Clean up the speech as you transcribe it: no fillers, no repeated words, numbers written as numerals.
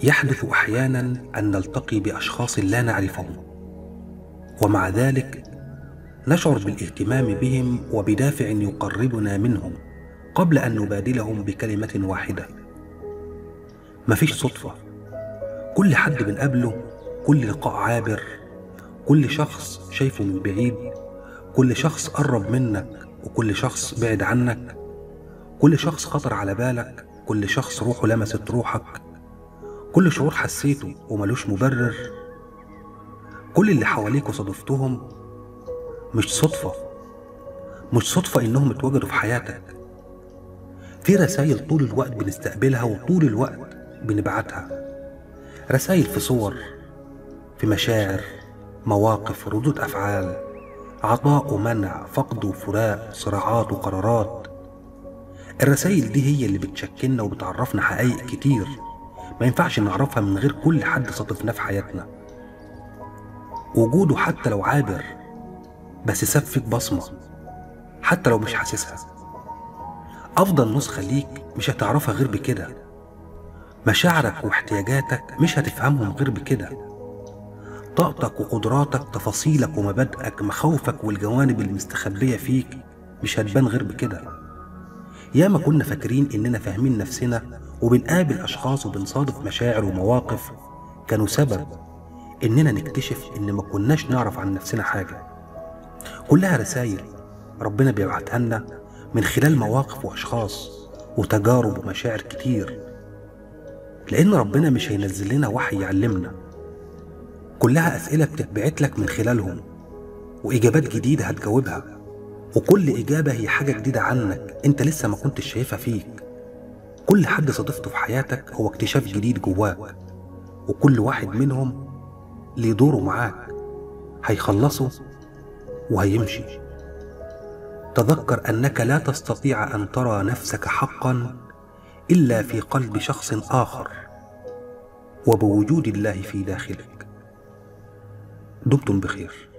يحدث أحيانا أن نلتقي بأشخاص لا نعرفهم، ومع ذلك نشعر بالاهتمام بهم وبدافع يقربنا منهم قبل أن نبادلهم بكلمة واحدة. مفيش صدفة، كل حد بنقابله، كل لقاء عابر، كل شخص شايفه من بعيد، كل شخص قرب منك وكل شخص بعد عنك، كل شخص خطر على بالك، كل شخص روحه لمست روحك، كل شعور حسيته وملوش مبرر، كل اللي حواليك وصادفتهم. مش صدفة، مش صدفة إنهم اتوجدوا في حياتك. في رسائل طول الوقت بنستقبلها وطول الوقت بنبعتها، رسائل في صور، في مشاعر، مواقف، ردود أفعال، عطاء ومنع، فقد وفراق، صراعات وقرارات. الرسائل دي هي اللي بتشكلنا وبتعرفنا حقائق كتير ما ينفعش نعرفها من غير كل حد صادفناه في حياتنا. وجوده حتى لو عابر بس ساب فيك بصمة، حتى لو مش حاسسها. أفضل نسخة ليك مش هتعرفها غير بكده، مشاعرك واحتياجاتك مش هتفهمهم غير بكده، طاقتك وقدراتك، تفاصيلك ومبادئك، مخاوفك والجوانب المستخبية فيك مش هتبان غير بكده. ياما كنا فاكرين إننا فاهمين نفسنا وبنقابل أشخاص وبنصادف مشاعر ومواقف كانوا سبب إننا نكتشف إن ما كناش نعرف عن نفسنا حاجة. كلها رسائل ربنا بيبعتها لنا من خلال مواقف وأشخاص وتجارب ومشاعر كتير، لأن ربنا مش هينزل لنا وحي يعلمنا. كلها أسئلة بتتبعت لك من خلالهم وإجابات جديدة هتجاوبها، وكل إجابة هي حاجة جديدة عنك أنت لسه ما كنتش شايفها فيك. كل حد صادفته في حياتك هو اكتشاف جديد جواك، وكل واحد منهم ليه دوره معاك، هيخلصه وهيمشي. تذكر أنك لا تستطيع أن ترى نفسك حقا إلا في قلب شخص آخر وبوجود الله في داخلك. دمتم بخير.